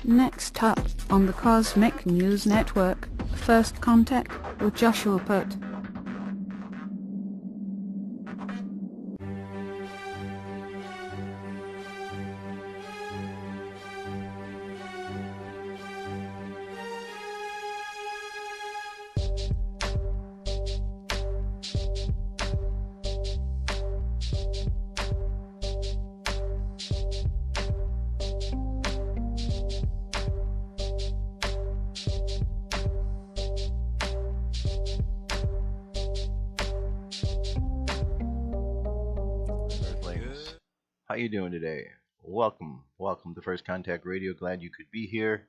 Next up on the Cosmic News Network, First Contact with Joshua Putt. How you doing today? Welcome to First Contact Radio. Glad you could be here.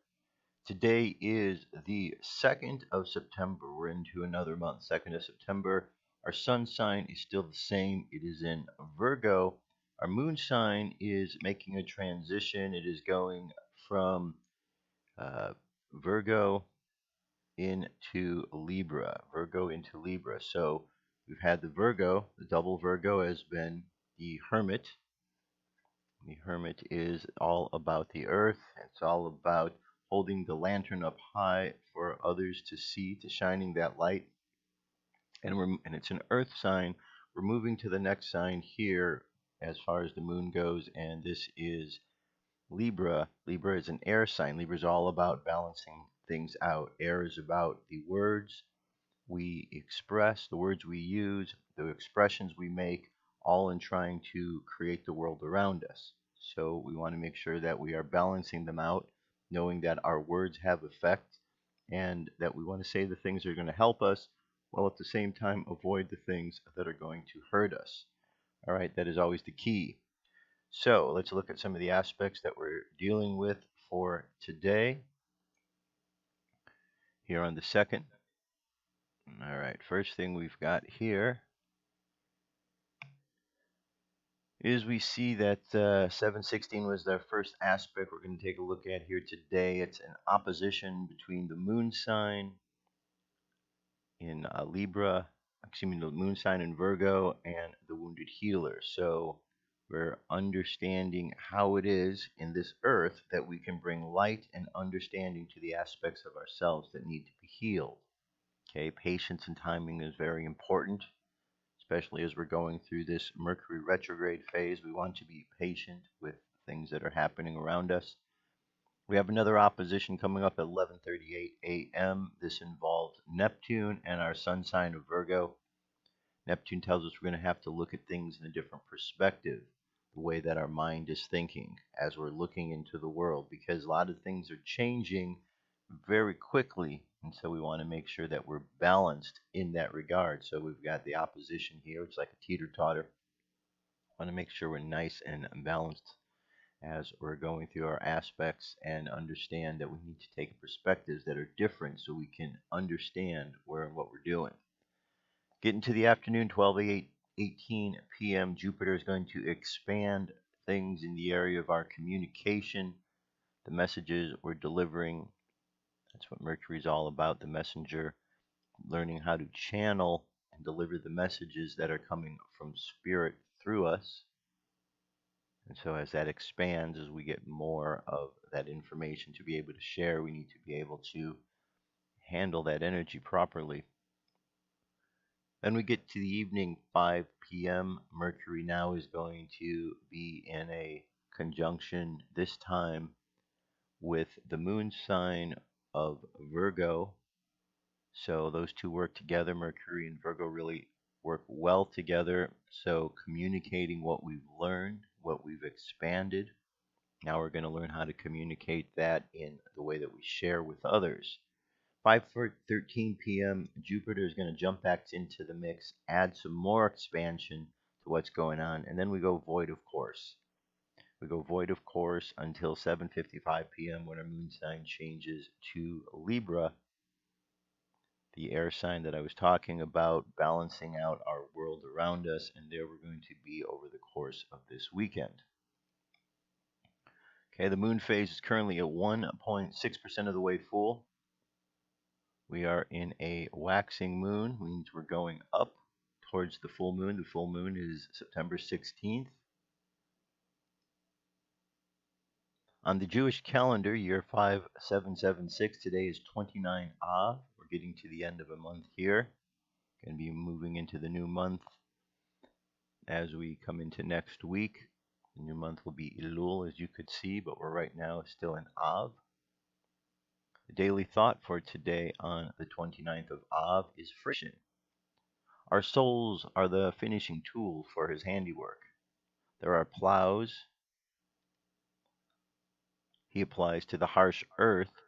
Today is the 2nd of September. We're into another month, 2nd of September. Our sun sign is still the same. It is in Virgo. Our moon sign is making a transition. It is going from Virgo into Libra. So we've had the Virgo. The double Virgo has been the Hermit. The Hermit is all about the earth. It's all about holding the lantern up high for others to see, to shining that light. And it's an earth sign. We're moving to the next sign here as far as the moon goes, and this is Libra. Libra is an air sign. Libra is all about balancing things out. Air is about the words we express, the words we use, the expressions we make, all in trying to create the world around us. So we want to make sure that we are balancing them out, knowing that our words have effect and that we want to say the things that are going to help us, while at the same time avoid the things that are going to hurt us. All right, that is always the key. So let's look at some of the aspects that we're dealing with for today here on the 2nd. All right, first thing we've got here is we see that 716 was the first aspect we're going to take a look at here today. It's an opposition between the moon sign in Libra, the moon sign in Virgo, and the wounded healer. So we're understanding how it is in this earth that we can bring light and understanding to the aspects of ourselves that need to be healed. Okay, patience and timing is very important, especially as we're going through this Mercury retrograde phase. We want to be patient with things that are happening around us. We have another opposition coming up at 11:38 a.m. This involves Neptune and our sun sign of Virgo. Neptune tells us we're going to have to look at things in a different perspective, the way that our mind is thinking as we're looking into the world, because a lot of things are changing very quickly, and so we want to make sure that we're balanced in that regard. So we've got the opposition here. It's like a teeter-totter. Want to make sure we're nice and balanced as we're going through our aspects, and understand that we need to take perspectives that are different so we can understand where and what we're doing. Getting to the afternoon, 12:18 p.m., Jupiter is going to expand things in the area of our communication, the messages we're delivering. That's what Mercury is all about, the messenger, learning how to channel and deliver the messages that are coming from spirit through us. And so as that expands, as we get more of that information to be able to share, we need to be able to handle that energy properly. Then we get to the evening, 5 p.m. Mercury now is going to be in a conjunction, this time with the moon sign of Virgo. So those two work together. Mercury and Virgo really work well together. So communicating what we've learned, what we've expanded. Now we're going to learn how to communicate that in the way that we share with others. 5:13 p.m., Jupiter is going to jump back into the mix, add some more expansion to what's going on, and then we go void of course. We go void of course until 7:55 p.m. when our moon sign changes to Libra, the air sign that I was talking about, balancing out our world around us, and there we're going to be over the course of this weekend. Okay, the moon phase is currently at 1.6% of the way full. We are in a waxing moon, means we're going up towards the full moon. The full moon is September 16th. On the Jewish calendar, year 5776, today is 29 Av. We're getting to the end of a month here. Going to be moving into the new month as we come into next week. The new month will be Elul, as you could see, but we're right now still in Av. The daily thought for today on the 29th of Av is friction. Our souls are the finishing tool for his handiwork. There are plows he applies to the harsh earth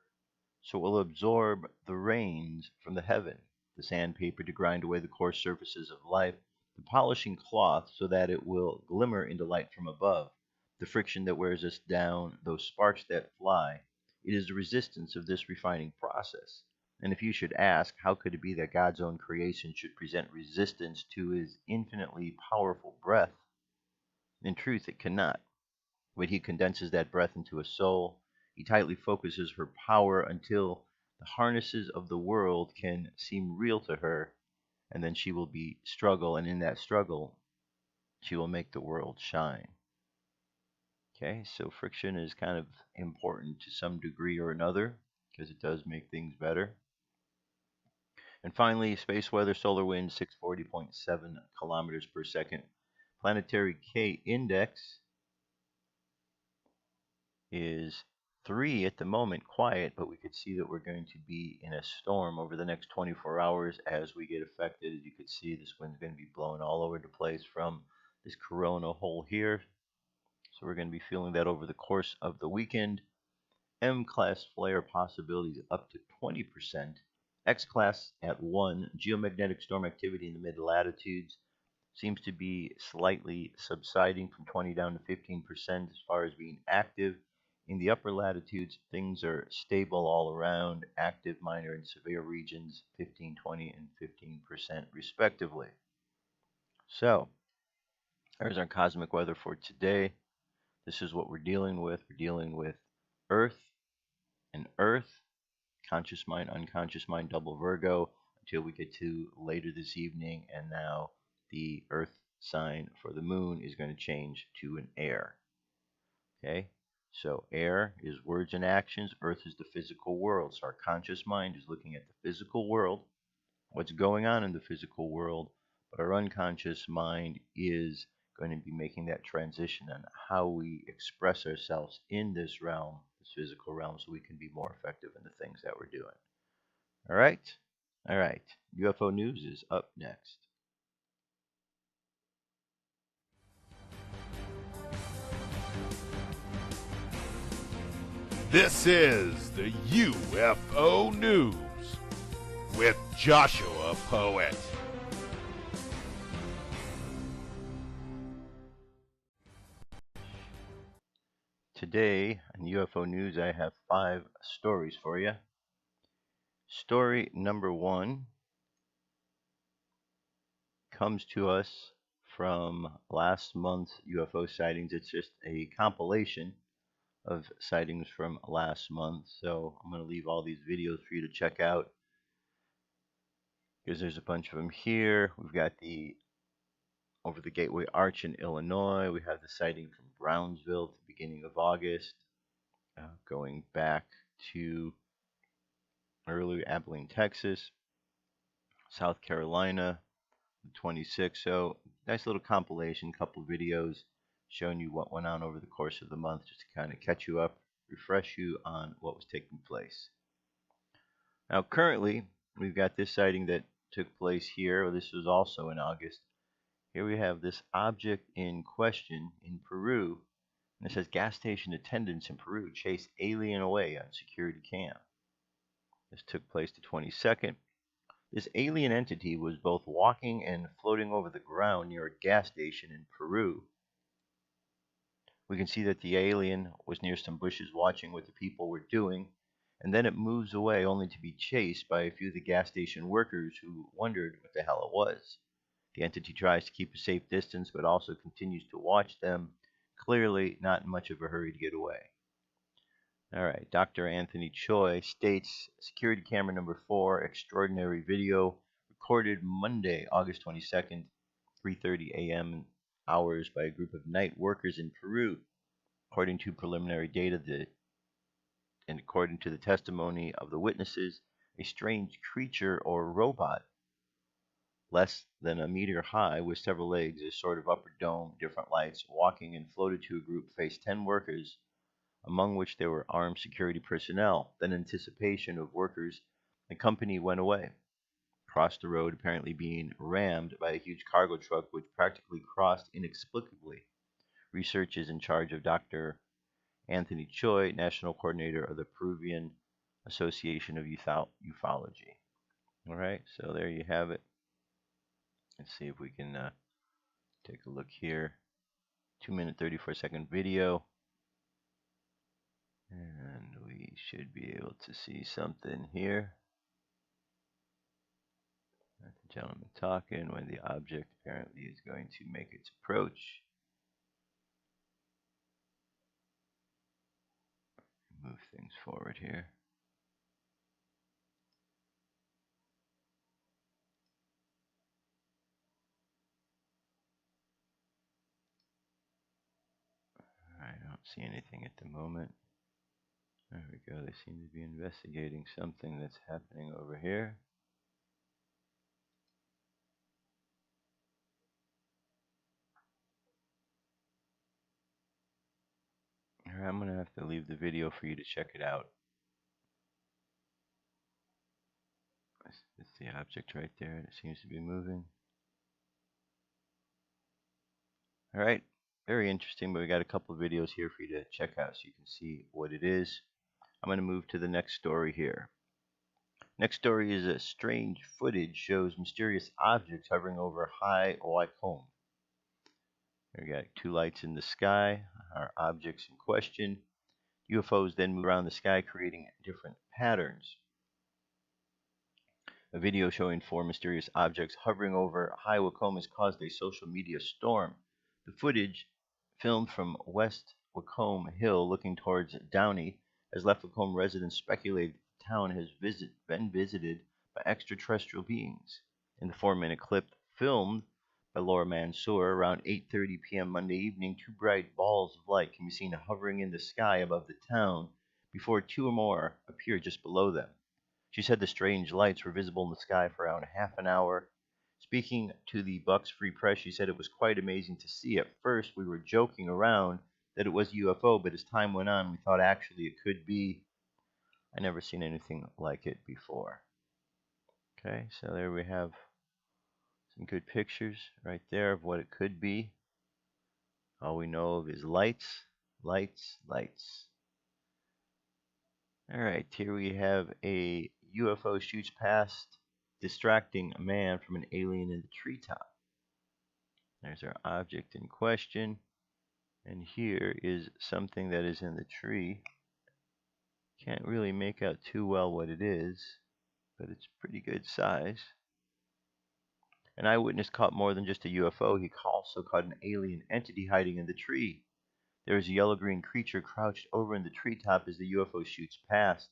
so it will absorb the rains from the heaven, the sandpaper to grind away the coarse surfaces of life, the polishing cloth so that it will glimmer into light from above, the friction that wears us down, those sparks that fly. It is the resistance of this refining process. And if you should ask, how could it be that God's own creation should present resistance to his infinitely powerful breath? In truth, it cannot. When he condenses that breath into a soul, he tightly focuses her power until the harnesses of the world can seem real to her, and then she will be struggle, and in that struggle, she will make the world shine. Okay, so friction is kind of important to some degree or another because it does make things better. And finally, space weather, solar wind, 640.7 kilometers per second. Planetary K index is 3 at the moment, quiet, but we could see that we're going to be in a storm over the next 24 hours as we get affected. As you could see, this wind's going to be blowing all over the place from this corona hole here. So we're going to be feeling that over the course of the weekend. M-class flare possibilities up to 20%. X-class at 1. Geomagnetic storm activity in the mid-latitudes seems to be slightly subsiding from 20 down to 15% as far as being active. In the upper latitudes, things are stable all around, active, minor, and severe regions, 15, 20, and 15% respectively. So, there's our cosmic weather for today. This is what we're dealing with. We're dealing with Earth and Earth, conscious mind, unconscious mind, double Virgo, until we get to later this evening, and now the Earth sign for the moon is going to change to an air. Okay, so air is words and actions. Earth is the physical world. So our conscious mind is looking at the physical world, what's going on in the physical world, but our unconscious mind is going to be making that transition on how we express ourselves in this realm, this physical realm, so we can be more effective in the things that we're doing. All right? All right. UFO news is up next. This is the UFO News with Joshua Poet. Today on UFO News, I have 5 stories for you. Story number 1 comes to us from last month's UFO sightings. It's just a compilation of sightings from last month. So I'm going to leave all these videos for you to check out because there's a bunch of them here. We've got the over the Gateway Arch in Illinois. We have the sighting from Brownsville at the beginning of August, going back to early Abilene, Texas, South Carolina, the 26th. So nice little compilation, couple videos showing you what went on over the course of the month, just to kind of catch you up, refresh you on what was taking place. Now, currently, we've got this sighting that took place here. This was also in August. Here we have this object in question in Peru. And it says gas station attendants in Peru chase alien away on security cam. This took place the 22nd. This alien entity was both walking and floating over the ground near a gas station in Peru. We can see that the alien was near some bushes watching what the people were doing, and then it moves away only to be chased by a few of the gas station workers who wondered what the hell it was. The entity tries to keep a safe distance but also continues to watch them, clearly not in much of a hurry to get away. All right, Dr. Anthony Choi states security camera number 4, extraordinary video recorded Monday, August 22nd, 3:30 a.m. hours by a group of night workers in Peru. According to preliminary data and according to the testimony of the witnesses, a strange creature or robot less than a meter high with several legs, a sort of upper dome, different lights, walking and floated to a group faced 10 workers, among which there were armed security personnel. Then, in anticipation of workers, the company went away, crossed the road, apparently being rammed by a huge cargo truck which practically crossed inexplicably. Research is in charge of Dr. Anthony Choi, National Coordinator of the Peruvian Association of Ufology. All right, so there you have it. Let's see if we can take a look here. 2-minute, 34-second video. And we should be able to see something here. The gentleman talking when the object apparently is going to make its approach. Move things forward here. Alright, I don't see anything at the moment. There we go. They seem to be investigating something that's happening over here. Alright, I'm going to have to leave the video for you to check it out. It's the object right there. It seems to be moving. Alright, very interesting, but we got a couple of videos here for you to check out so you can see what it is. I'm going to move to the next story here. Next story is a strange footage shows mysterious objects hovering over high Waicombe. We got 2 lights in the sky, our objects in question. UFOs then move around the sky, creating different patterns. A video showing 4 mysterious objects hovering over high Waicombe has caused a social media storm. The footage, filmed from West Waicombe Hill looking towards Downey, has left Waicombe residents speculating that the town has been visited by extraterrestrial beings. In the 4-minute clip filmed by Laura Mansour around 8:30 p.m. Monday evening, 2 bright balls of light can be seen hovering in the sky above the town before 2 or more appear just below them. She said the strange lights were visible in the sky for around half an hour. Speaking to the Bucks Free Press, she said it was quite amazing to see. At first, we were joking around that it was a UFO, but as time went on, we thought actually it could be. I never seen anything like it before. Okay, so there we have some good pictures right there of what it could be. All we know of is lights, lights, lights. All right, here we have a UFO shoots past, distracting a man from an alien in the treetop. There's our object in question. And here is something that is in the tree. Can't really make out too well what it is, but it's pretty good size. An eyewitness caught more than just a UFO. He also caught an alien entity hiding in the tree. There is a yellow-green creature crouched over in the treetop as the UFO shoots past.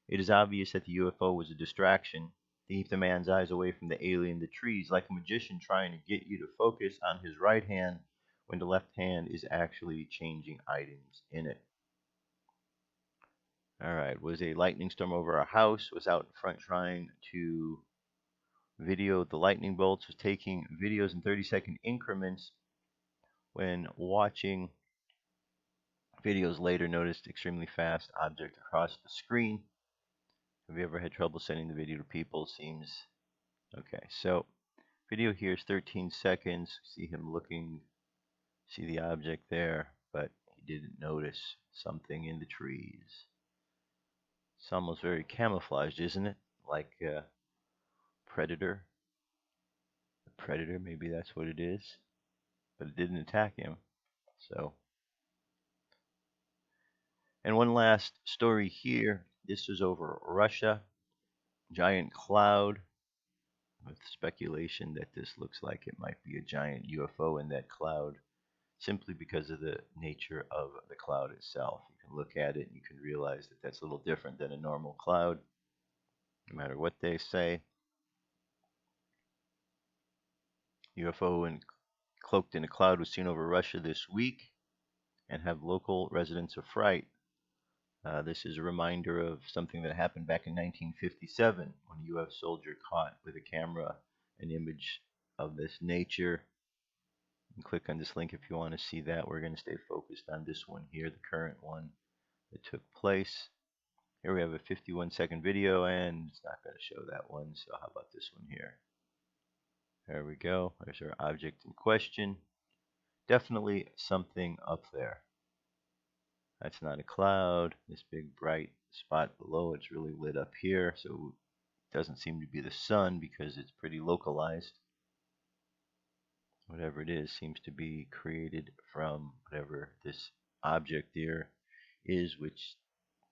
It is obvious that the UFO was a distraction to keep the man's eyes away from the alien in the trees, like a magician trying to get you to focus on his right hand when the left hand is actually changing items in it. Alright, was a lightning storm over our house, was out in front trying to video the lightning bolts, was taking videos in 30-second increments. When watching videos later, noticed extremely fast object across the screen. Have you ever had trouble sending the video to people? Seems okay. So video here is 13 seconds. See him looking, see the object there, but he didn't notice something in the trees. It's almost very camouflaged, isn't it? Like Predator. The Predator, maybe that's what it is. But it didn't attack him. So. And one last story here. This is over Russia. Giant cloud. With speculation that this looks like it might be a giant UFO in that cloud, simply because of the nature of the cloud itself. You can look at it and you can realize that that's a little different than a normal cloud, no matter what they say. UFO cloaked in a cloud was seen over Russia this week. and have local residents affright. This is a reminder of something that happened back in 1957 when a U.S. soldier caught with a camera an image of this nature. And click on this link if you want to see that. We're going to stay focused on this one here, the current one that took place. Here we have a 51-second video, and it's not going to show that one, so how about this one here? There we go. There's our object in question. Definitely something up there. That's not a cloud. This big bright spot below, it's really lit up here, so it doesn't seem to be the sun because it's pretty localized. Whatever it is seems to be created from whatever this object here is, which,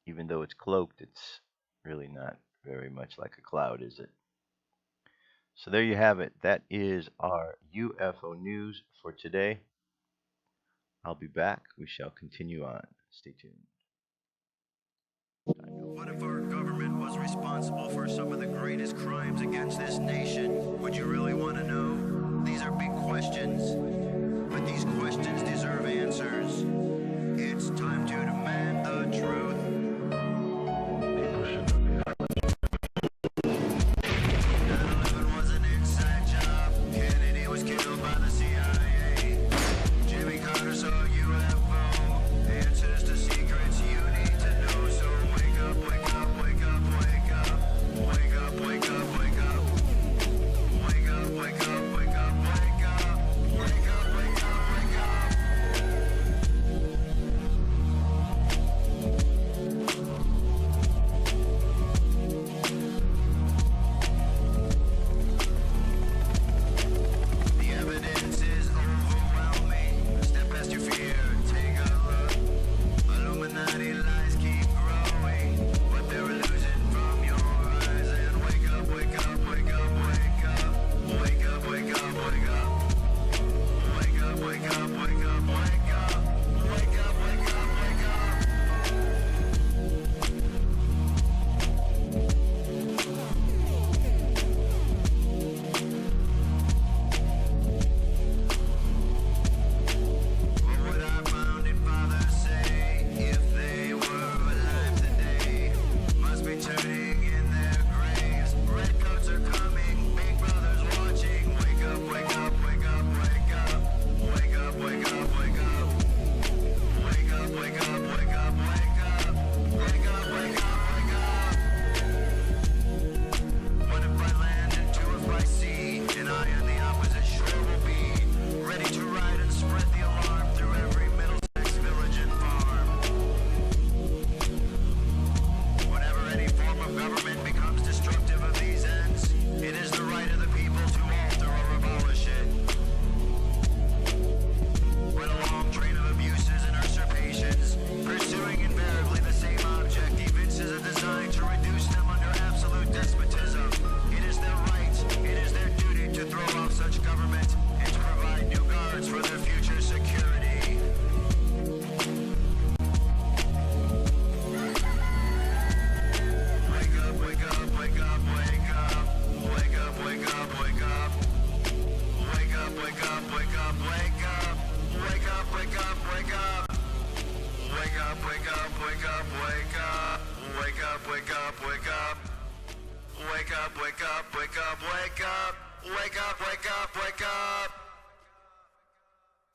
even though it's cloaked, it's really not very much like a cloud, is it? So there you have it. That is our UFO news for today. I'll be back. We shall continue on. Stay tuned. What if our government was responsible for some of the greatest crimes against this nation? Would you really want to know? These are big questions, but these questions deserve answers. It's time to demand the truth.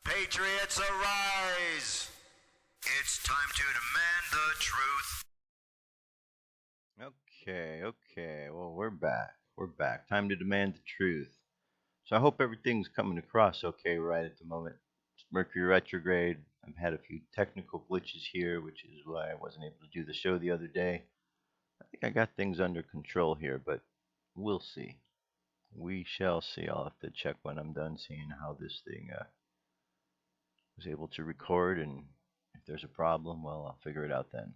Patriots arise! It's time to demand the truth. Okay. Well, we're back. We're back. Time to demand the truth. So I hope everything's coming across okay right at the moment. It's Mercury retrograde. I've had a few technical glitches here, which is why I wasn't able to do the show the other day. I think I got things under control here, but we'll see. We shall see. I'll have to check when I'm done seeing how this thing was able to record, and if there's a problem, well, I'll figure it out then.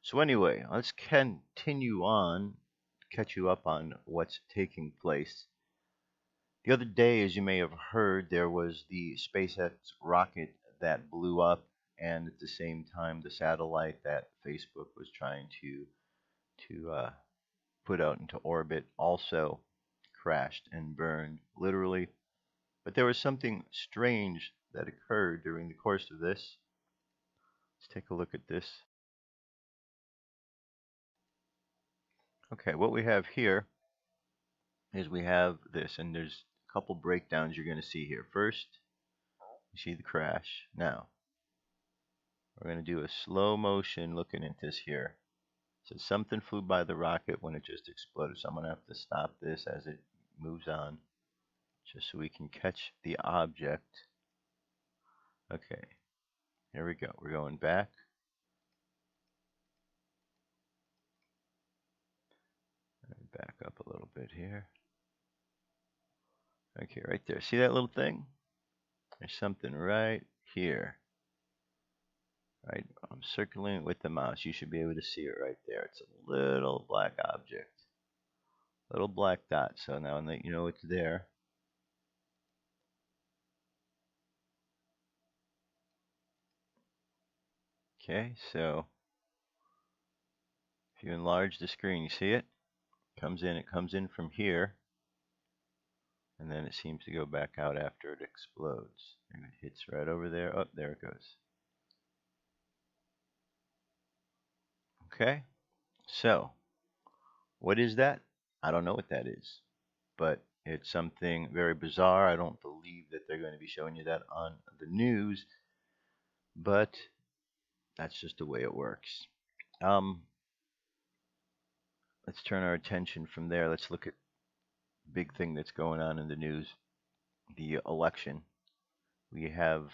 So anyway, let's continue on to catch you up on what's taking place. The other day, as you may have heard, there was the SpaceX rocket that blew up, and at the same time, the satellite that Facebook was trying to put out into orbit also crashed and burned, literally. But there was something strange that occurred during the course of this. Let's take a look at this. Okay, what we have here is we have this, and there's a couple breakdowns you're going to see here. First, you see the crash. Now, we're going to do a slow motion looking at this here. So something flew by the rocket when it just exploded. So I'm going to have to stop this as it moves on, just so we can catch the object. Okay, here we go. We're going back. Back up a little bit here. Okay, right there. See that little thing? There's something right here. Right? I'm circling it with the mouse. You should be able to see it right there. It's a little black object. Little black dot. So now that you know it's there. Okay, so if you enlarge the screen, you see it? It comes in from here. And then it seems to go back out after it explodes. And it hits right over there. Oh, there it goes. Okay, so what is that? I don't know what that is, but it's something very bizarre. I don't believe that they're going to be showing you that on the news, but that's just the way it works. Let's turn our attention from there. Let's look at the big thing that's going on in the news, the election. We have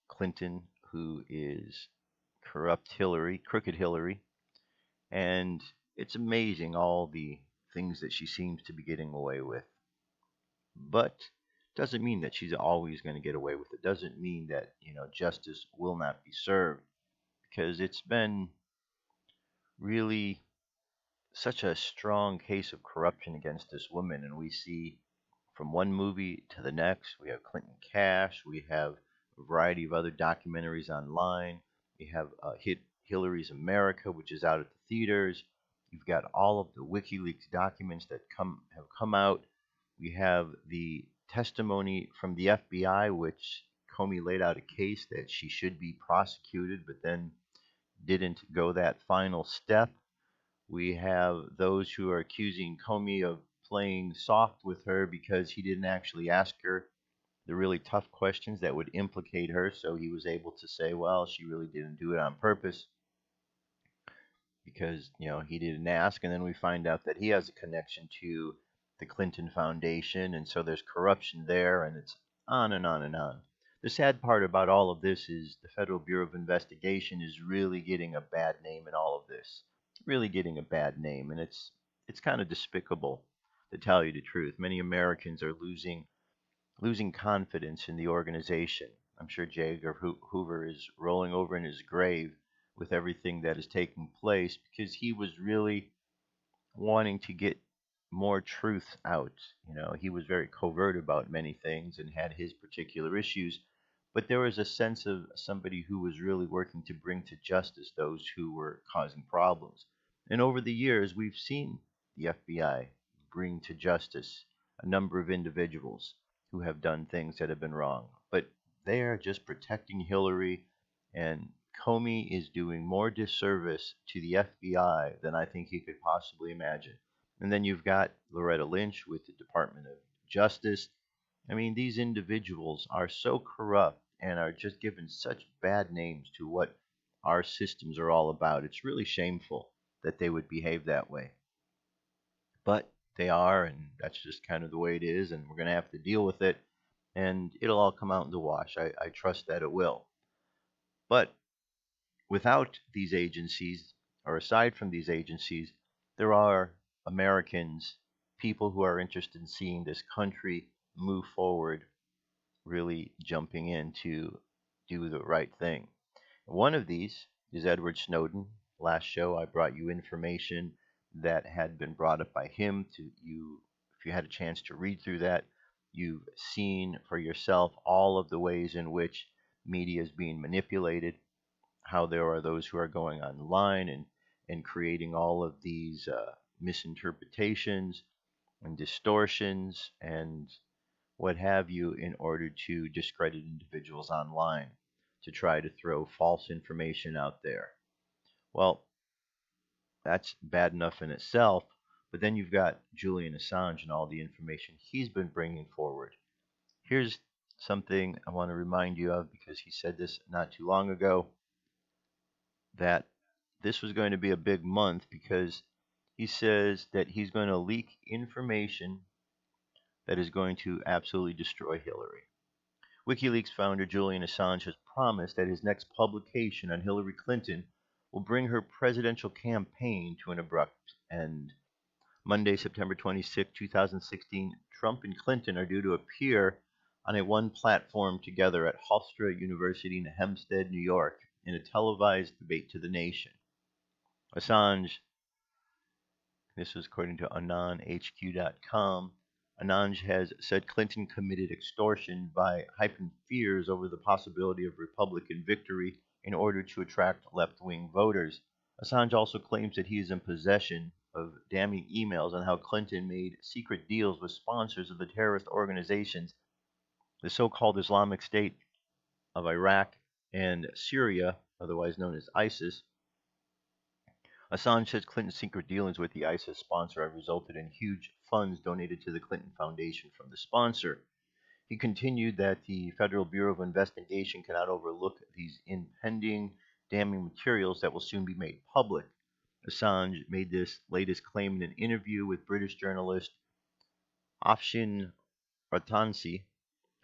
Clinton, who is crooked Hillary, and it's amazing all the things that she seems to be getting away with. But doesn't mean that she's always going to get away with it. Doesn't mean that, justice will not be served, because it's been really such a strong case of corruption against this woman, and we see from one movie to the next. We have Clinton Cash. We have a variety of other documentaries online. We have Hillary's America, which is out at the theaters. You've got all of the WikiLeaks documents that have come out. We have the testimony from the FBI, which Comey laid out a case that she should be prosecuted, but then didn't go that final step. We have those who are accusing Comey of playing soft with her because he didn't actually ask her the really tough questions that would implicate her, so he was able to say, well, she really didn't do it on purpose because, he didn't ask. And then we find out that he has a connection to the Clinton Foundation, and so there's corruption there, and it's on and on and on. The sad part about all of this is the Federal Bureau of Investigation is really getting a bad name in all of this. Really getting a bad name, and it's kind of despicable, to tell you the truth. Many Americans are losing confidence in the organization. I'm sure J. Edgar Hoover is rolling over in his grave with everything that is taking place, because he was really wanting to get more truth out. He was very covert about many things and had his particular issues, but there was a sense of somebody who was really working to bring to justice those who were causing problems. And over the years, we've seen the FBI bring to justice a number of individuals who have done things that have been wrong. But they are just protecting Hillary, and Comey is doing more disservice to the FBI than I think he could possibly imagine. And then you've got Loretta Lynch with the Department of Justice. I mean, these individuals are so corrupt and are just given such bad names to what our systems are all about. It's really shameful that they would behave that way. But they are, and that's just kind of the way it is, and we're going to have to deal with it, and it'll all come out in the wash. I trust that it will. But without these agencies, or aside from these agencies, there are Americans, people who are interested in seeing this country move forward, really jumping in to do the right thing. One of these is Edward Snowden. Last show, I brought you information that had been brought up by him. If you had a chance to read through that, you've seen for yourself all of the ways in which media is being manipulated, how there are those who are going online and creating all of these misinterpretations and distortions and what have you in order to discredit individuals online. to try to throw false information out there. Well, that's bad enough in itself, but then you've got Julian Assange and all the information he's been bringing forward. Here's something I want to remind you of because he said this not too long ago, that this was going to be a big month because he says that he's going to leak information that is going to absolutely destroy Hillary. WikiLeaks founder Julian Assange has promised that his next publication on Hillary Clinton will bring her presidential campaign to an abrupt end. Monday, September 26, 2016, Trump and Clinton are due to appear on a one platform together at Hofstra University in Hempstead, New York, in a televised debate to the nation. Assange, this was according to AnonHQ.com, Assange has said Clinton committed extortion by hyping fears over the possibility of Republican victory in order to attract left-wing voters. Assange also claims that he is in possession of damning emails on how Clinton made secret deals with sponsors of the terrorist organizations, the so-called Islamic State of Iraq and Syria, otherwise known as ISIS. Assange says Clinton's secret dealings with the ISIS sponsor have resulted in huge funds donated to the Clinton Foundation from the sponsor. He continued that the Federal Bureau of Investigation cannot overlook these impending damning materials that will soon be made public. Assange made this latest claim in an interview with British journalist Afshin Ratansi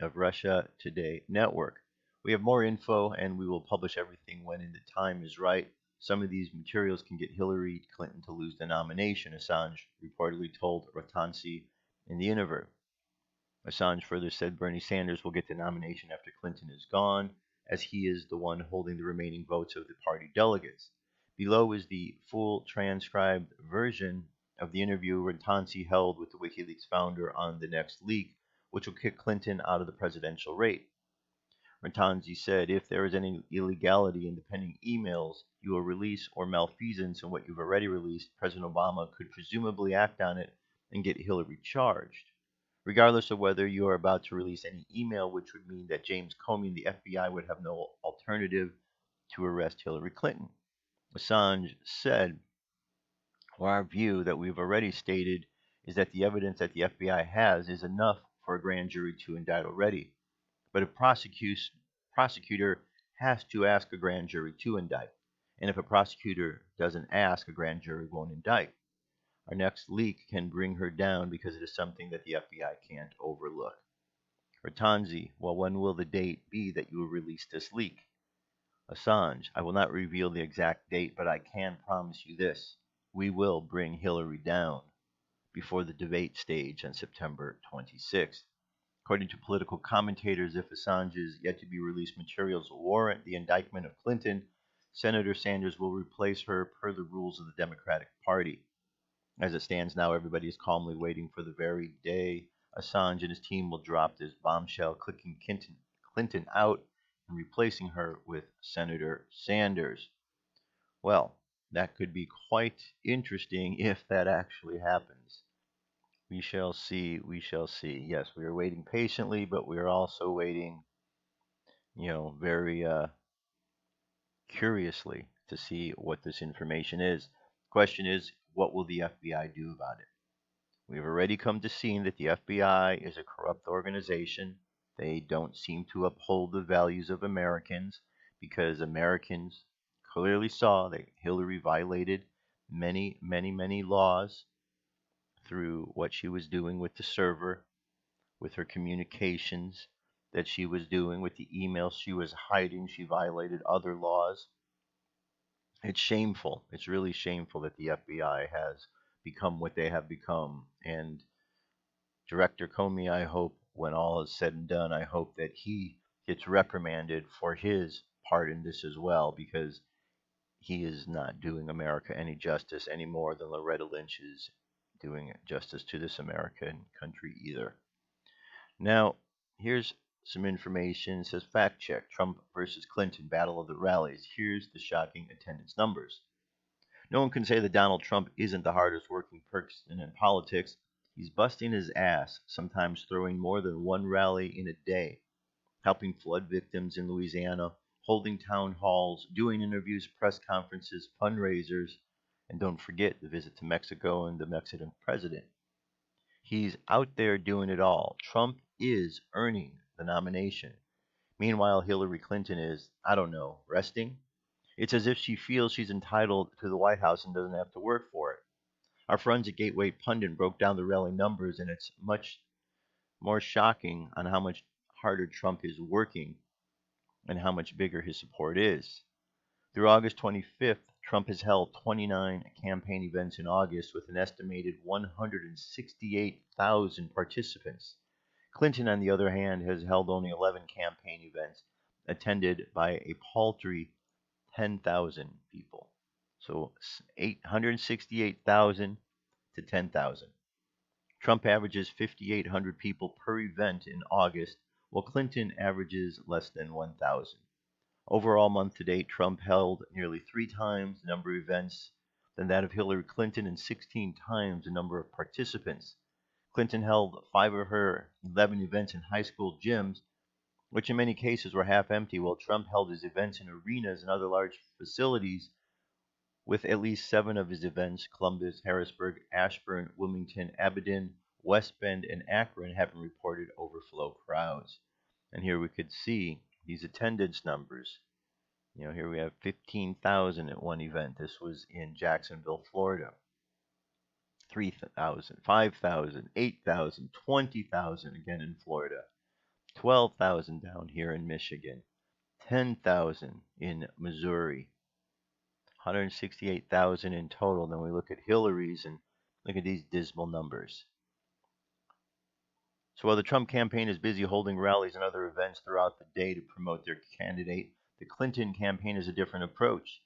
of Russia Today Network. We have more info and we will publish everything when the time is right. Some of these materials can get Hillary Clinton to lose the nomination, Assange reportedly told Ratansi in the interview. Assange further said Bernie Sanders will get the nomination after Clinton is gone, as he is the one holding the remaining votes of the party delegates. Below is the full transcribed version of the interview Ratansi held with the WikiLeaks founder on the next leak, which will kick Clinton out of the presidential race. Ratansi said, if there is any illegality in the pending emails you will release or malfeasance in what you've already released, President Obama could presumably act on it and get Hillary charged. Regardless of whether you are about to release any email, which would mean that James Comey and the FBI would have no alternative to arrest Hillary Clinton. Assange said, well, our view that we've already stated is that the evidence that the FBI has is enough for a grand jury to indict already. But a prosecutor has to ask a grand jury to indict. And if a prosecutor doesn't ask, a grand jury won't indict. Our next leak can bring her down because it is something that the FBI can't overlook. Ratansi, well, when will the date be that you will release this leak? Assange, I will not reveal the exact date, but I can promise you this. We will bring Hillary down before the debate stage on September 26th. According to political commentators, if Assange's yet to be released materials warrant the indictment of Clinton, Senator Sanders will replace her per the rules of the Democratic Party. As it stands now, everybody is calmly waiting for the very day Assange and his team will drop this bombshell, kicking Clinton out and replacing her with Senator Sanders. Well, that could be quite interesting if that actually happens. We shall see, we shall see. Yes, we are waiting patiently, but we are also waiting, very curiously to see what this information is. Question is, what will the FBI do about it? We have already come to see that the FBI is a corrupt organization. They don't seem to uphold the values of Americans because Americans clearly saw that Hillary violated many, many, many laws through what she was doing with the server, with her communications that she was doing, with the emails she was hiding. She violated other laws. It's shameful. It's really shameful that the FBI has become what they have become. And Director Comey, I hope, when all is said and done, I hope that he gets reprimanded for his part in this as well, because he is not doing America any justice any more than Loretta Lynch is doing justice to this American country either. Now, here's some information. It says fact check, Trump versus Clinton, battle of the rallies. Here's the shocking attendance numbers. No one can say that Donald Trump isn't the hardest working person in politics. He's busting his ass, sometimes throwing more than one rally in a day, helping flood victims in Louisiana, holding town halls, doing interviews, press conferences, fundraisers, and don't forget the visit to Mexico and the Mexican president. He's out there doing it all. Trump is earning the nomination. Meanwhile, Hillary Clinton is, I don't know, resting. It's as if she feels she's entitled to the White House and doesn't have to work for it. Our friends at Gateway Pundit broke down the rally numbers, and it's much more shocking on how much harder Trump is working and how much bigger his support is. Through August 25th, Trump has held 29 campaign events in August with an estimated 168,000 participants. Clinton, on the other hand, has held only 11 campaign events, attended by a paltry 10,000 people. So 868,000 to 10,000. Trump averages 5,800 people per event in August, while Clinton averages less than 1,000. Overall, month to date, Trump held nearly 3 times the number of events than that of Hillary Clinton and 16 times the number of participants. Clinton held 5 of her 11 events in high school gyms, which in many cases were half empty, while Trump held his events in arenas and other large facilities, with at least 7 of his events, Columbus, Harrisburg, Ashburn, Wilmington, Aberdeen, West Bend, and Akron, having reported overflow crowds. And here we could see these attendance numbers. Here we have 15,000 at one event. This was in Jacksonville, Florida. 3,000, 5,000, 8,000, 20,000 again in Florida. 12,000 down here in Michigan. 10,000 in Missouri. 168,000 in total. Then we look at Hillary's and look at these dismal numbers. So while the Trump campaign is busy holding rallies and other events throughout the day to promote their candidate, the Clinton campaign has a different approach.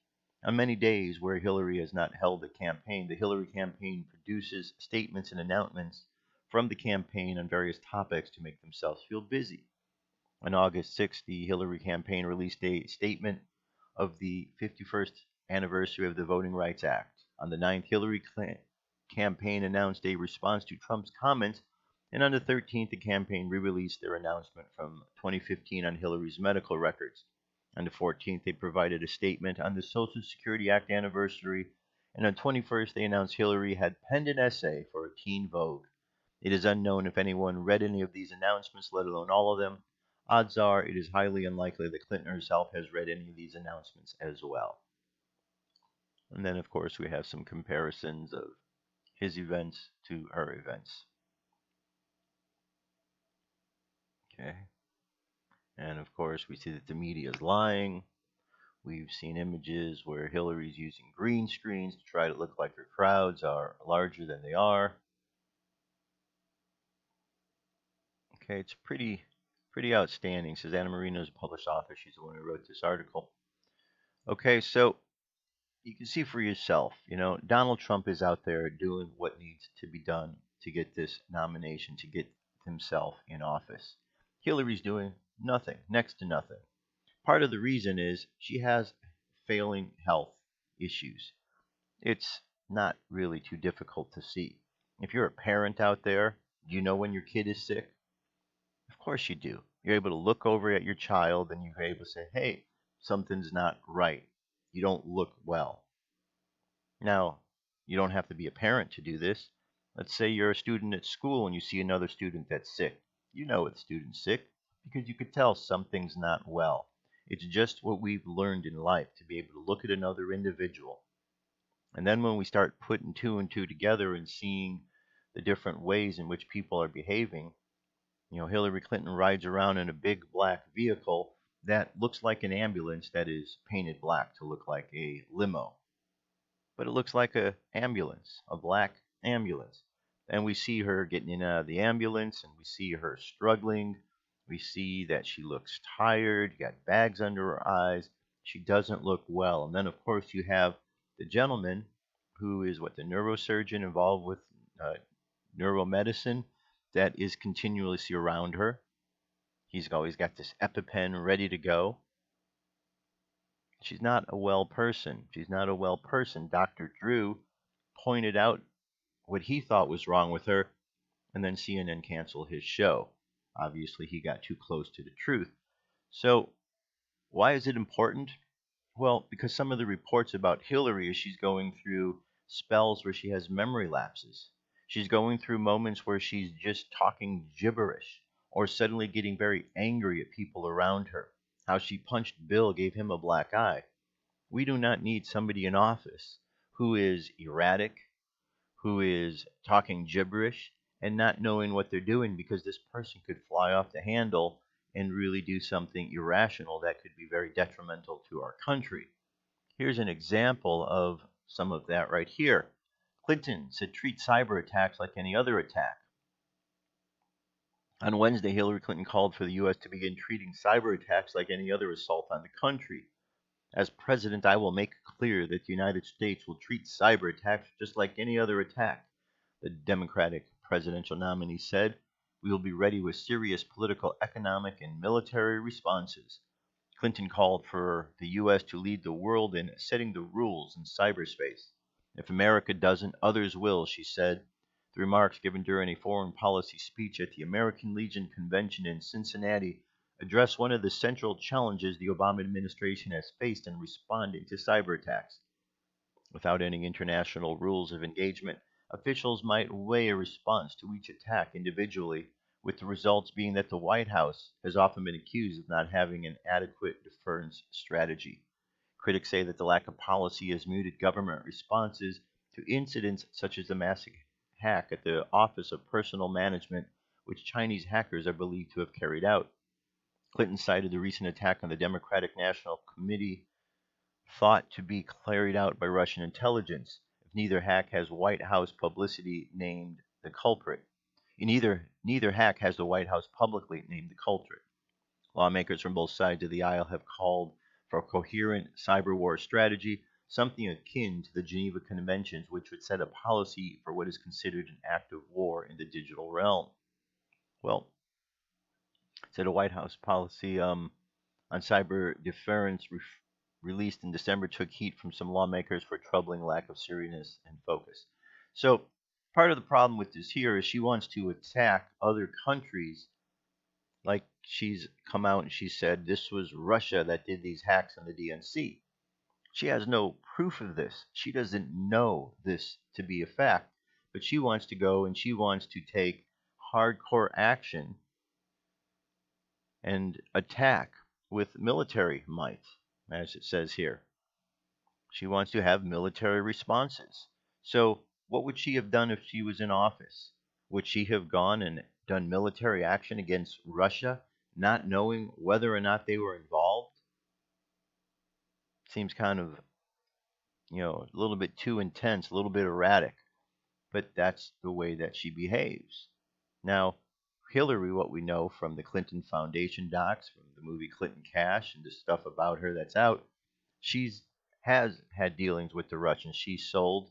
On many days where Hillary has not held a campaign, the Hillary campaign produces statements and announcements from the campaign on various topics to make themselves feel busy. On August 6th, the Hillary campaign released a statement of the 51st anniversary of the Voting Rights Act. On the 9th, Hillary campaign announced a response to Trump's comments, and on the 13th, the campaign re-released their announcement from 2015 on Hillary's medical records. On the 14th, they provided a statement on the Social Security Act anniversary, and on 21st, they announced Hillary had penned an essay for a teen Vogue. It is unknown if anyone read any of these announcements, let alone all of them. Odds are it is highly unlikely that Clinton herself has read any of these announcements as well. And then, of course, we have some comparisons of his events to her events. Okay. And of course, we see that the media is lying. We've seen images where Hillary's using green screens to try to look like her crowds are larger than they are. Okay, it's pretty outstanding, says Anna Marino is a published author. She's the one who wrote this article. Okay, so you can see for yourself, Donald Trump is out there doing what needs to be done to get this nomination, to get himself in office. Hillary's doing nothing, next to nothing. Part of the reason is she has failing health issues. It's not really too difficult to see. If you're a parent out there, do you know when your kid is sick? Of course you do. You're able to look over at your child and you're able to say, hey, something's not right. You don't look well. Now, you don't have to be a parent to do this. Let's say you're a student at school and you see another student that's sick. You know the student's sick because you could tell something's not well. It's just what we've learned in life, to be able to look at another individual. And then when we start putting 2 and 2 together and seeing the different ways in which people are behaving, Hillary Clinton rides around in a big black vehicle that looks like an ambulance that is painted black to look like a limo. But it looks like an ambulance, a black ambulance. And we see her getting in and out of the ambulance, and we see her struggling. We see that she looks tired, got bags under her eyes. She doesn't look well. And then, of course, you have the gentleman who is the neurosurgeon involved with neuromedicine that is continuously around her. He's always got this EpiPen ready to go. She's not a well person. She's not a well person. Dr. Drew pointed out what he thought was wrong with her, and then CNN canceled his show. Obviously, he got too close to the truth. So Why is it important? Well, because some of the reports about Hillary is she's going through spells where she has memory lapses. She's going through moments where she's just talking gibberish or suddenly getting very angry at people around her. How she punched Bill gave him a black eye. We do not need somebody in office who is erratic, who is talking gibberish, and not knowing what they're doing, because this person could fly off the handle and really do something irrational that could be very detrimental to our country. Here's an example of some of that right here. Clinton said treat cyber attacks like any other attack. On Wednesday, Hillary Clinton called for the U.S. to begin treating cyber attacks like any other assault on the country. As president, I will make clear that the United States will treat cyber attacks just like any other attack, the Democratic presidential nominee said. We will be ready with serious political, economic, and military responses. Clinton called for the U.S. to lead the world in setting the rules in cyberspace. If America doesn't, others will, she said. The remarks given during a foreign policy speech at the American Legion Convention in Cincinnati address one of the central challenges the Obama administration has faced in responding to cyber attacks. Without any international rules of engagement, officials might weigh a response to each attack individually, with the results being that the White House has often been accused of not having an adequate deterrence strategy. Critics say that the lack of policy has muted government responses to incidents such as the massive hack at the Office of Personnel Management, which Chinese hackers are believed to have carried out. Clinton cited the recent attack on the Democratic National Committee thought to be carried out by Russian intelligence, if neither hack has White House publicity named the culprit. Neither hack has the White House publicly named the culprit. Lawmakers from both sides of the aisle have called for a coherent cyber war strategy, something akin to the Geneva Conventions, which would set a policy for what is considered an act of war in the digital realm. Well, said a White House policy on cyber deterrence released in December took heat from some lawmakers for troubling lack of seriousness and focus. So, part of the problem with this here is she wants to attack other countries. Like, she's come out and she said this was Russia that did these hacks on the DNC. She has no proof of this. She doesn't know this to be a fact, but she wants to go and she wants to take hardcore action and attack with military might, as it says here. She wants to have military responses. So, what would she have done if she was in office? Would she have gone and done military action against Russia, not knowing whether or not they were involved? Seems kind of, a little bit too intense, a little bit erratic. But that's the way that she behaves. Now, Hillary, what we know from the Clinton Foundation docs, from the movie Clinton Cash, and the stuff about her that's out, she's has had dealings with the Russians. She sold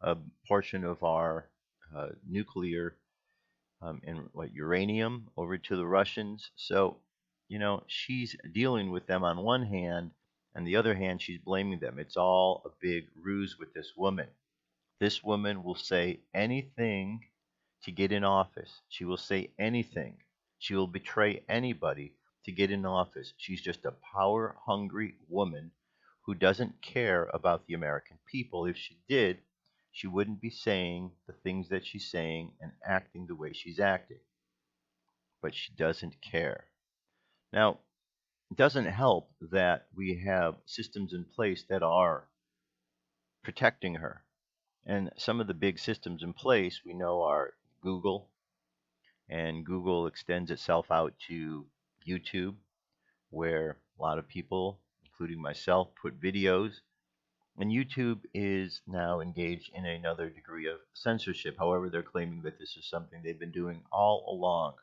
a portion of our nuclear and uranium over to the Russians. So, she's dealing with them on one hand, and the other hand, she's blaming them. It's all a big ruse with this woman. This woman will say anything to get in office. She will say anything. She will betray anybody to get in office. She's just a power hungry woman who doesn't care about the American people. If she did, she wouldn't be saying the things that she's saying and acting the way she's acting. But she doesn't care. Now, it doesn't help that we have systems in place that are protecting her. And some of the big systems in place we know are Google, and Google extends itself out to YouTube, where a lot of people, including myself, put videos. And YouTube is now engaged in another degree of censorship. However, they're claiming that this is something they've been doing all along.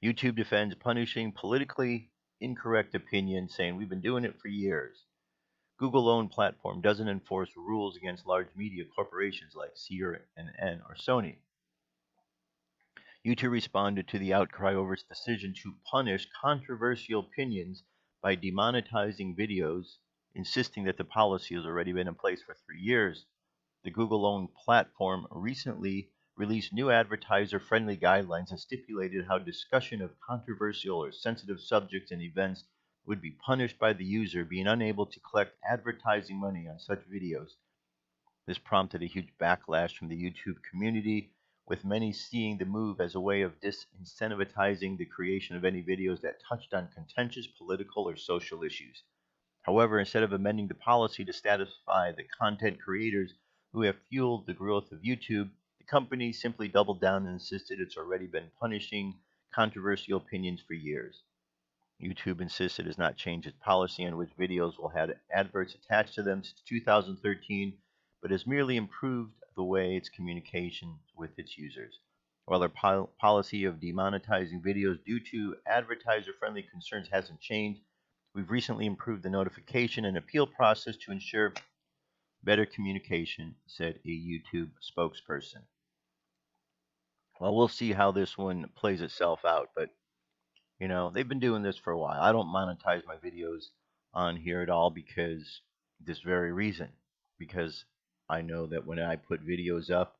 YouTube defends punishing politically incorrect opinions, saying we've been doing it for years. Google-owned platform doesn't enforce rules against large media corporations like CNN or Sony. YouTube responded to the outcry over its decision to punish controversial opinions by demonetizing videos, insisting that the policy has already been in place for 3 years. The Google-owned platform recently released new advertiser-friendly guidelines and stipulated how discussion of controversial or sensitive subjects and events would be punished by the user being unable to collect advertising money on such videos. This prompted a huge backlash from the YouTube community, with many seeing the move as a way of disincentivizing the creation of any videos that touched on contentious political or social issues. However, instead of amending the policy to satisfy the content creators who have fueled the growth of YouTube, the company simply doubled down and insisted it's already been punishing controversial opinions for years. YouTube insists it has not changed its policy on which videos will have adverts attached to them since 2013, but has merely improved the way its communication with its users. While their policy of demonetizing videos due to advertiser-friendly concerns hasn't changed, we've recently improved the notification and appeal process to ensure better communication, said a YouTube spokesperson. Well, we'll see how this one plays itself out, but they've been doing this for a while. I don't monetize my videos on here at all because this very reason. Because I know that when I put videos up,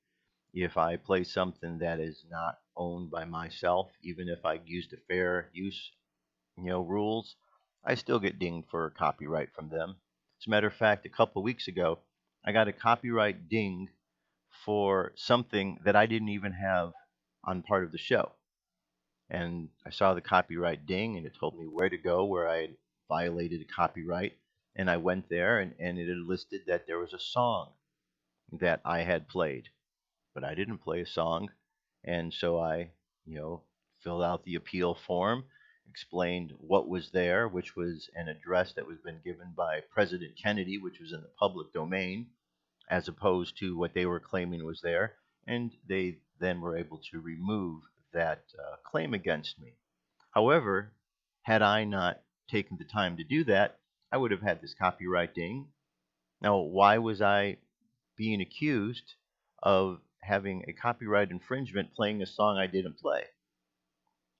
if I play something that is not owned by myself, even if I used the fair use, rules, I still get dinged for copyright from them. As a matter of fact, a couple of weeks ago, I got a copyright ding for something that I didn't even have on part of the show. And I saw the copyright ding, and it told me where to go where I had violated a copyright. And I went there, and it had listed that there was a song that I had played, but I didn't play a song. And so I, filled out the appeal form, explained what was there, which was an address that was been given by President Kennedy, which was in the public domain, as opposed to what they were claiming was there. And they then were able to remove that claim against me. However, had I not taken the time to do that, I would have had this copyright ding. Now, why was I being accused of having a copyright infringement playing a song I didn't play?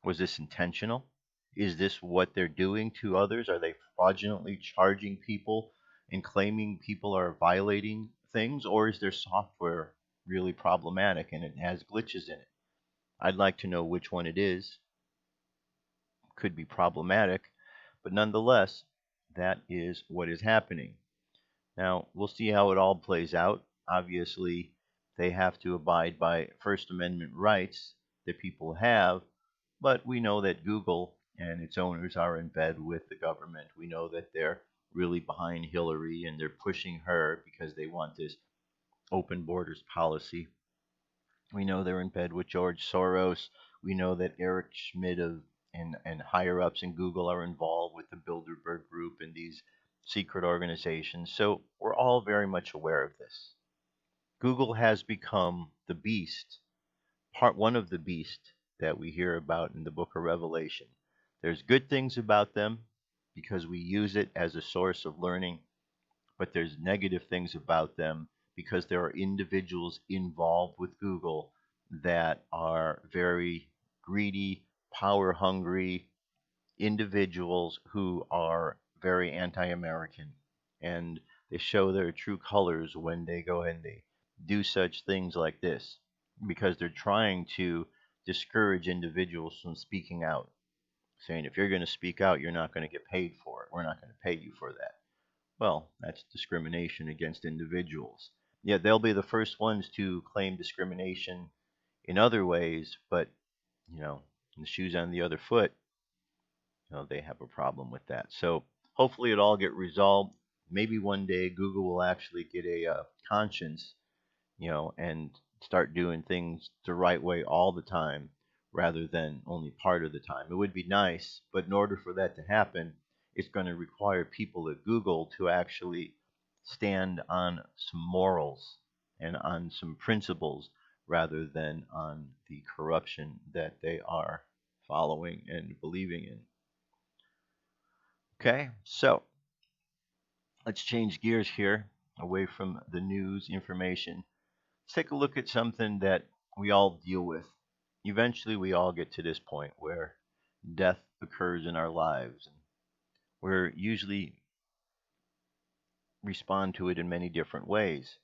Was this intentional? Is this what they're doing to others? Are they fraudulently charging people and claiming people are violating things? Or is their software really problematic and it has glitches in it? I'd like to know which one it is. Could be problematic, but nonetheless, that is what is happening. Now, we'll see how it all plays out. Obviously, they have to abide by First Amendment rights that people have, but we know that Google and its owners are in bed with the government. We know that they're really behind Hillary and they're pushing her because they want this open borders policy. We know they're in bed with George Soros. We know that Eric Schmidt and higher ups in Google are involved with the Bilderberg Group and these secret organizations. So we're all very much aware of this. Google has become the beast, part one of the beast that we hear about in the book of Revelation. There's good things about them because we use it as a source of learning, but there's negative things about them because there are individuals involved with Google that are very greedy, power hungry individuals who are very anti American. And they show their true colors when they go and they do such things like this because they're trying to discourage individuals from speaking out, saying, if you're going to speak out, you're not going to get paid for it. We're not going to pay you for that. Well, that's discrimination against individuals. Yeah, they'll be the first ones to claim discrimination in other ways, but, the shoes on the other foot, they have a problem with that. So hopefully it all get resolved. Maybe one day Google will actually get a conscience, and start doing things the right way all the time rather than only part of the time. It would be nice, but in order for that to happen, it's going to require people at Google to actually stand on some morals and on some principles rather than on the corruption that they are following and believing in. Okay, so let's change gears here away from the news information. Let's take a look at something that we all deal with. Eventually, we all get to this point where death occurs in our lives. We're usually respond to it in many different ways.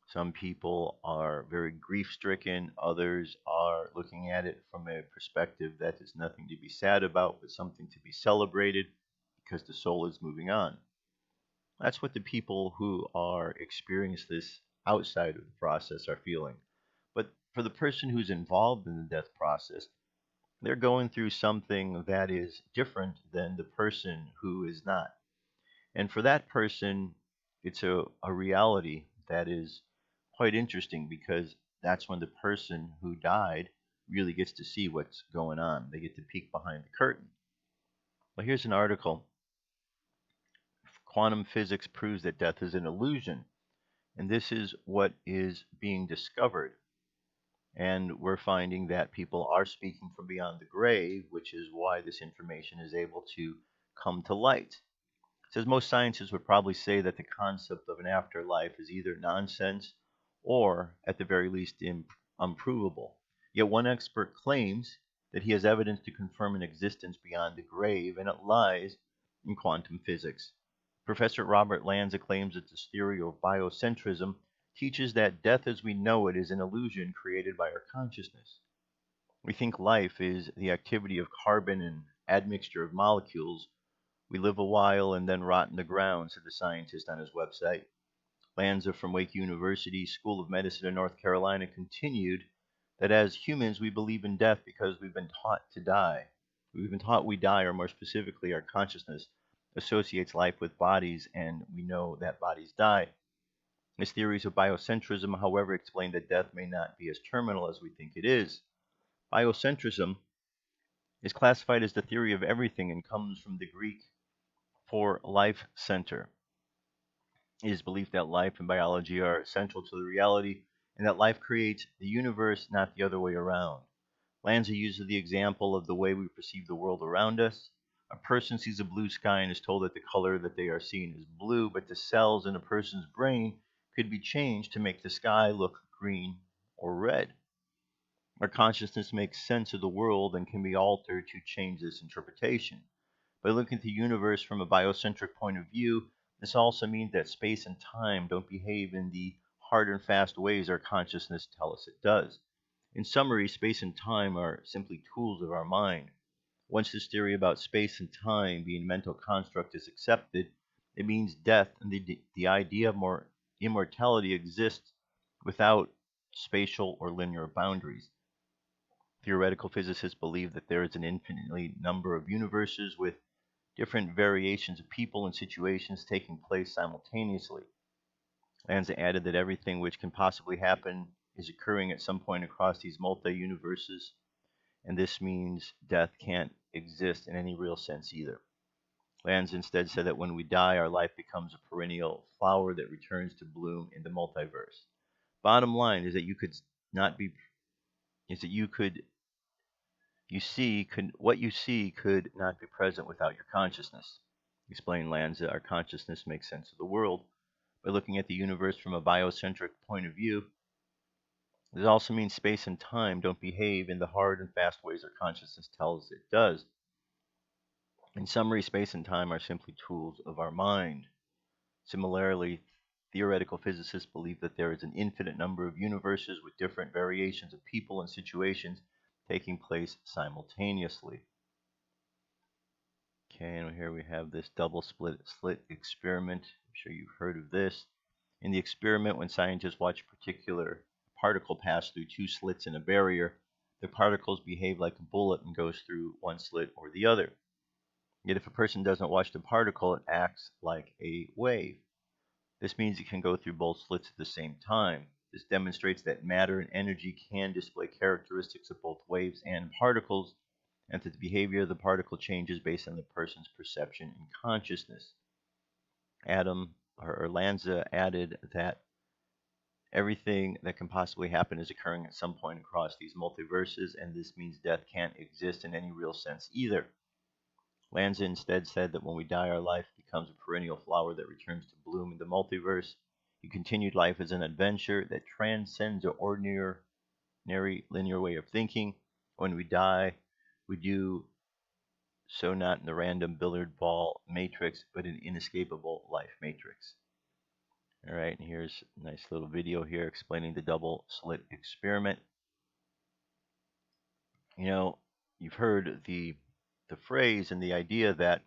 Some people are very grief stricken, others are looking at it from a perspective that is nothing to be sad about, but something to be celebrated. because the soul is moving on. That's what the people who are experiencing this outside of the process are feeling. But for the person who's involved in the death process, they're going through something that is different than the person who is not. And for that person, it's a reality that is quite interesting because that's when the person who died really gets to see what's going on. They get to peek behind the curtain. Well, here's an article. Quantum physics proves that death is an illusion. And this is what is being discovered. And we're finding that people are speaking from beyond the grave, which is why this information is able to come to light. It says most scientists would probably say that the concept of an afterlife is either nonsense or, at the very least, unprovable. Yet one expert claims that he has evidence to confirm an existence beyond the grave, and it lies in quantum physics. Professor Robert Lanza claims that this theory of biocentrism teaches that death as we know it is an illusion created by our consciousness. We think life is the activity of carbon and admixture of molecules. We live a while and then rot in the ground, said the scientist on his website. Lanza from Wake University School of Medicine in North Carolina continued that as humans we believe in death because we've been taught to die. We've been taught we die, or more specifically, our consciousness associates life with bodies, and we know that bodies die. His theories of biocentrism, however, explain that death may not be as terminal as we think it is. Biocentrism is classified as the theory of everything and comes from the Greek for life center. It is believed that life and biology are essential to the reality and that life creates the universe, not the other way around. Lanza uses the example of the way we perceive the world around us. A person sees a blue sky and is told that the color that they are seeing is blue, but the cells in a person's brain could be changed to make the sky look green or red. Our consciousness makes sense of the world and can be altered to change this interpretation. By looking at the universe from a biocentric point of view, this also means that space and time don't behave in the hard and fast ways our consciousness tells us it does. In summary, space and time are simply tools of our mind. Once this theory about space and time being a mental construct is accepted, it means death and the idea of immortality exists without spatial or linear boundaries. Theoretical physicists believe that there is an infinite number of universes with different variations of people and situations taking place simultaneously. Lanza added that everything which can possibly happen is occurring at some point across these multi-universes, and this means death can't exist in any real sense either. Lanza instead said that when we die, our life becomes a perennial flower that returns to bloom in the multiverse. Bottom line is that what you see could not be present without your consciousness. Explained Lanza, our consciousness makes sense of the world. By looking at the universe from a biocentric point of view, this also means space and time don't behave in the hard and fast ways our consciousness tells it does. In summary, space and time are simply tools of our mind. Similarly, theoretical physicists believe that there is an infinite number of universes with different variations of people and situations taking place simultaneously. Okay, and here we have this double slit experiment. I'm sure you've heard of this. In the experiment, when scientists watch a particular particle pass through two slits in a barrier, the particles behave like a bullet and goes through one slit or the other. Yet if a person doesn't watch the particle, it acts like a wave. This means it can go through both slits at the same time. This demonstrates that matter and energy can display characteristics of both waves and particles, and that the behavior of the particle changes based on the person's perception and consciousness. Lanza added that everything that can possibly happen is occurring at some point across these multiverses, and this means death can't exist in any real sense either. Lanza instead said that when we die, our life becomes a perennial flower that returns to bloom in the multiverse. He continued life as an adventure that transcends the ordinary linear way of thinking. When we die, we do so not in the random billiard ball matrix, but an inescapable life matrix. All right, and here's a nice little video here explaining the double slit experiment. You know, you've heard the phrase and the idea that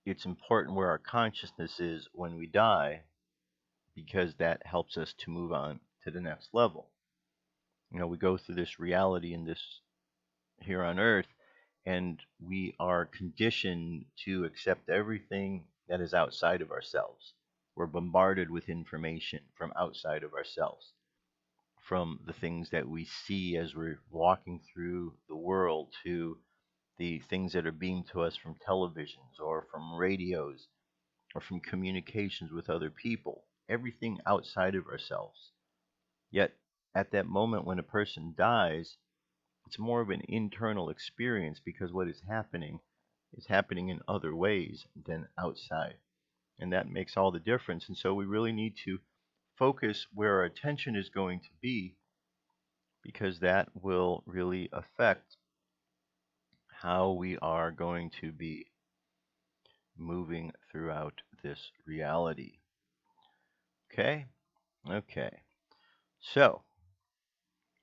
it's important where our consciousness is when we die, because that helps us to move on to the next level. We go through this reality in this here on earth, and we are conditioned to accept everything that is outside of ourselves. We're bombarded with information from outside of ourselves, from the things that we see as we're walking through the world, to the things that are beamed to us from televisions or from radios or from communications with other people, everything outside of ourselves. Yet, at that moment when a person dies, it's more of an internal experience, because what is happening in other ways than outside. And that makes all the difference. And so we really need to focus where our attention is going to be, because that will really affect how we are going to be moving throughout this reality. Okay? Okay. So,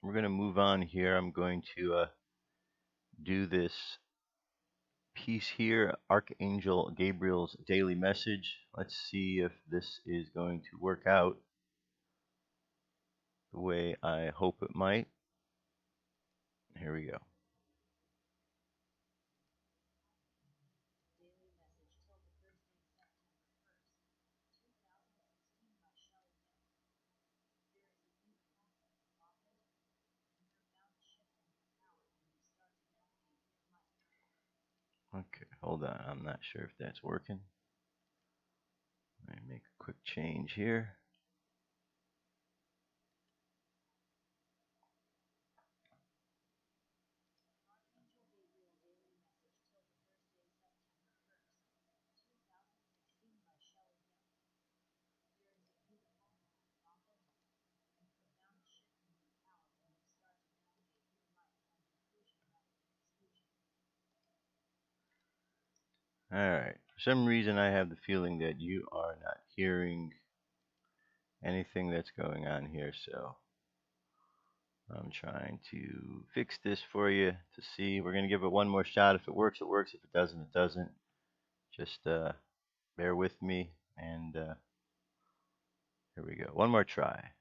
we're going to move on here. I'm going to do this piece here, Archangel Gabriel's daily message. Let's see if this is going to work out the way I hope it might. Here we go. Okay, hold on. I'm not sure if that's working. Let me make a quick change here. All right. For some reason, I have the feeling that you are not hearing anything that's going on here, so I'm trying to fix this for you to see. We're going to give it one more shot. If it works, it works. If it doesn't, it doesn't. Just bear with me, and here we go. One more try.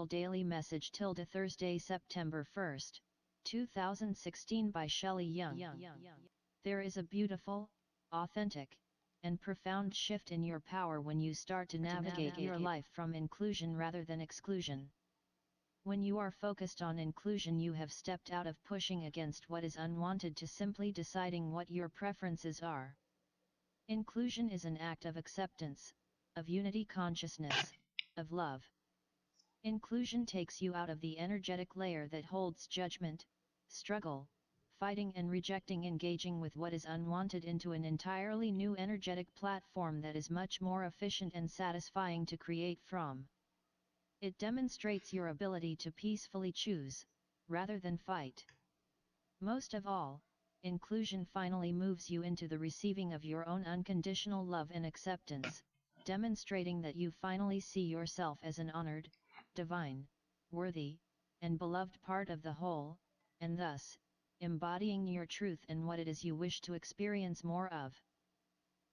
Daily message tilde Thursday, September 1st, 2016 by Shelley Young. There is a beautiful, authentic, and profound shift in your power when you start to navigate your life from inclusion rather than exclusion. When you are focused on inclusion, you have stepped out of pushing against what is unwanted to simply deciding what your preferences are. Inclusion is an act of acceptance, of unity consciousness, of love. Inclusion takes you out of the energetic layer that holds judgment, struggle, fighting and rejecting, engaging with what is unwanted, into an entirely new energetic platform that is much more efficient and satisfying to create from. It demonstrates your ability to peacefully choose, rather than fight. Most of all, inclusion finally moves you into the receiving of your own unconditional love and acceptance, demonstrating that you finally see yourself as an honored, divine, worthy, and beloved part of the whole, and thus, embodying your truth and what it is you wish to experience more of.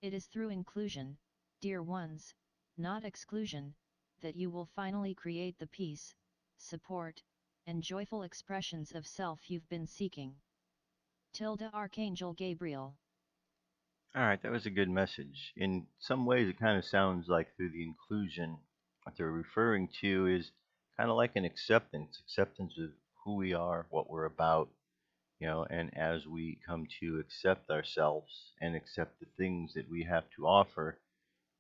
It is through inclusion, dear ones, not exclusion, that you will finally create the peace, support, and joyful expressions of self you've been seeking. Archangel Gabriel. All right, that was a good message. In some ways, it kind of sounds like through the inclusion, what they're referring to is kind of like an acceptance of who we are, what we're about, and as we come to accept ourselves and accept the things that we have to offer,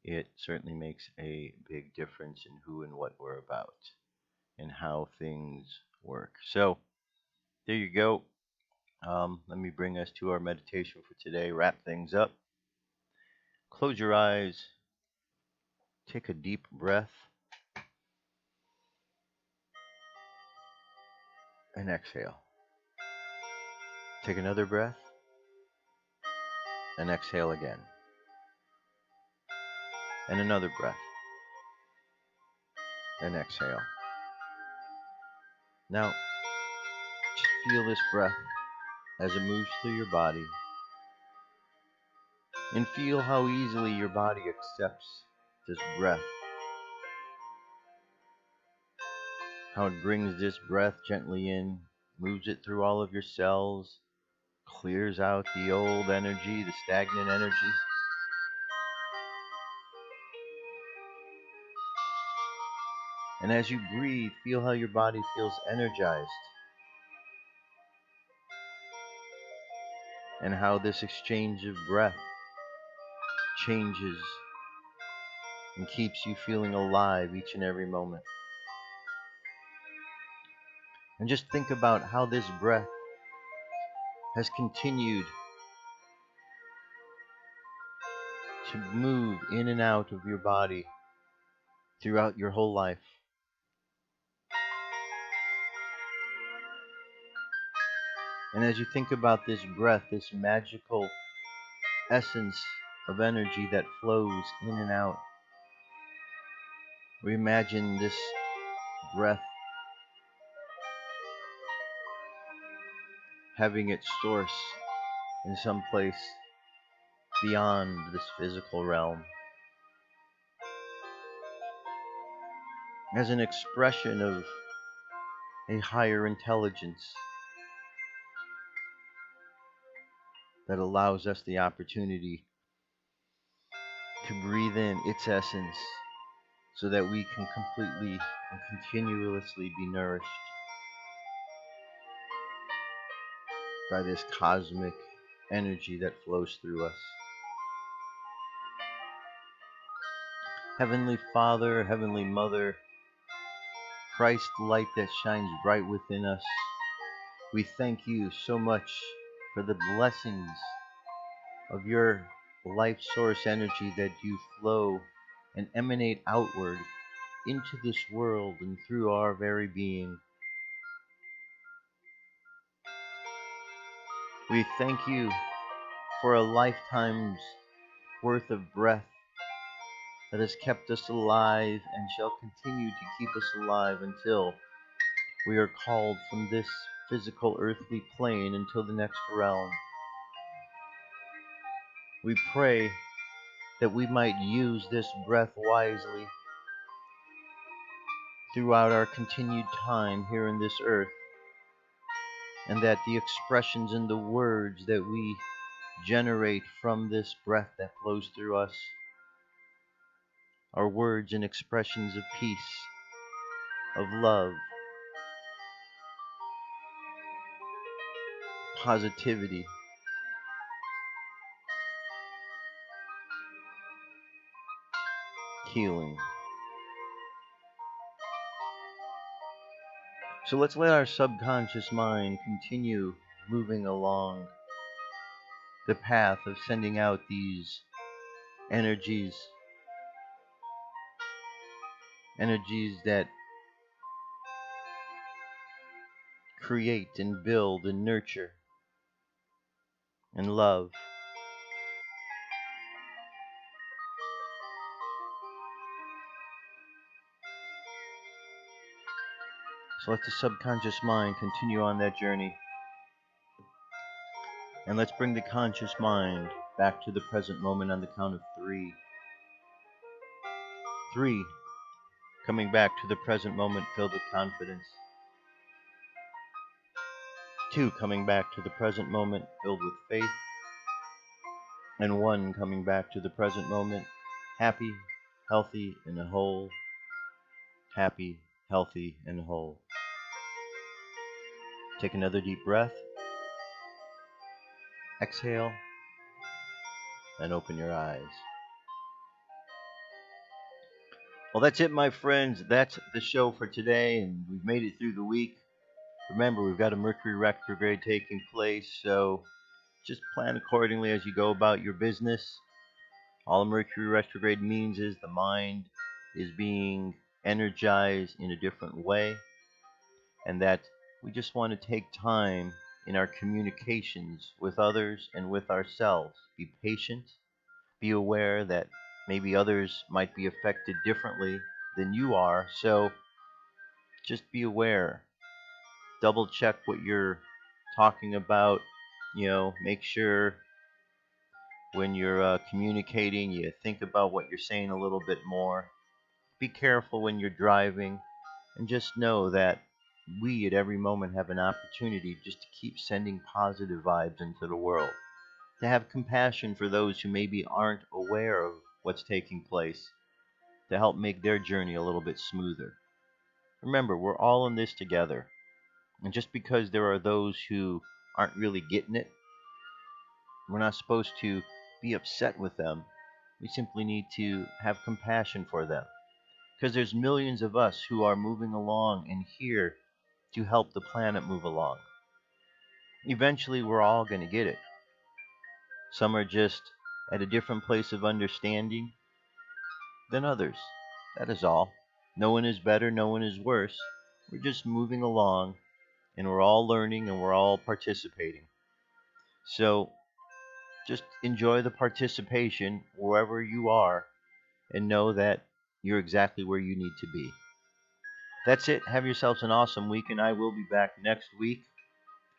it certainly makes a big difference in who and what we're about and how things work. So, there you go. Let me bring us to our meditation for today, wrap things up. Close your eyes, take a deep breath, and exhale. Take another breath, and exhale again. And another breath, and exhale. Now, just feel this breath as it moves through your body, And feel how easily your body accepts this breath. How it brings this breath gently in, moves it through all of your cells, clears out the old energy, the stagnant energy. And as you breathe, feel how your body feels energized. And how this exchange of breath changes and keeps you feeling alive each and every moment. And just think about how this breath has continued to move in and out of your body throughout your whole life. And as you think about this breath, this magical essence of energy that flows in and out, we imagine this breath having its source in some place beyond this physical realm, as an expression of a higher intelligence that allows us the opportunity to breathe in its essence so that we can completely and continuously be nourished by this cosmic energy that flows through us. Heavenly Father, Heavenly Mother, Christ light that shines bright within us, we thank you so much for the blessings of your life source energy that you flow and emanate outward into this world and through our very being. We thank you for a lifetime's worth of breath that has kept us alive and shall continue to keep us alive until we are called from this physical earthly plane until the next realm. We pray that we might use this breath wisely throughout our continued time here in this earth, and that the expressions and the words that we generate from this breath that flows through us are words and expressions of peace, of love, positivity, healing. So let's let our subconscious mind continue moving along the path of sending out these energies that create and build and nurture and love. So let the subconscious mind continue on that journey. And let's bring the conscious mind back to the present moment on the count of 3. 3, coming back to the present moment filled with confidence. 2, coming back to the present moment filled with faith. And 1, coming back to the present moment happy, healthy, and whole. Happy, healthy, and whole. Take another deep breath. Exhale. And open your eyes. Well, that's it, my friends. That's the show for today, and we've made it through the week. Remember, we've got a Mercury retrograde taking place, so just plan accordingly as you go about your business. All a Mercury retrograde means is the mind is being energized in a different way, and that we just want to take time in our communications with others and with ourselves. Be patient. Be aware that maybe others might be affected differently than you are, so just be aware. Double check what you're talking about, make sure when you're communicating, you think about what you're saying a little bit more. Be careful when you're driving, and just know that we at every moment have an opportunity just to keep sending positive vibes into the world, to have compassion for those who maybe aren't aware of what's taking place, to help make their journey a little bit smoother. Remember, we're all in this together, and just because there are those who aren't really getting it, we're not supposed to be upset with them. We simply need to have compassion for them, because there's millions of us who are moving along and here to help the planet move along. Eventually, we're all going to get it. Some are just at a different place of understanding than others. That is all. No one is better, no one is worse. We're just moving along, and we're all learning, and we're all participating. So just enjoy the participation wherever you are, and know that you're exactly where you need to be. That's it. Have yourselves an awesome week, and I will be back next week.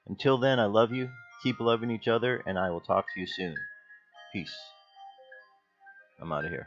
Until then, I love you. Keep loving each other, and I will talk to you soon. Peace. I'm out of here.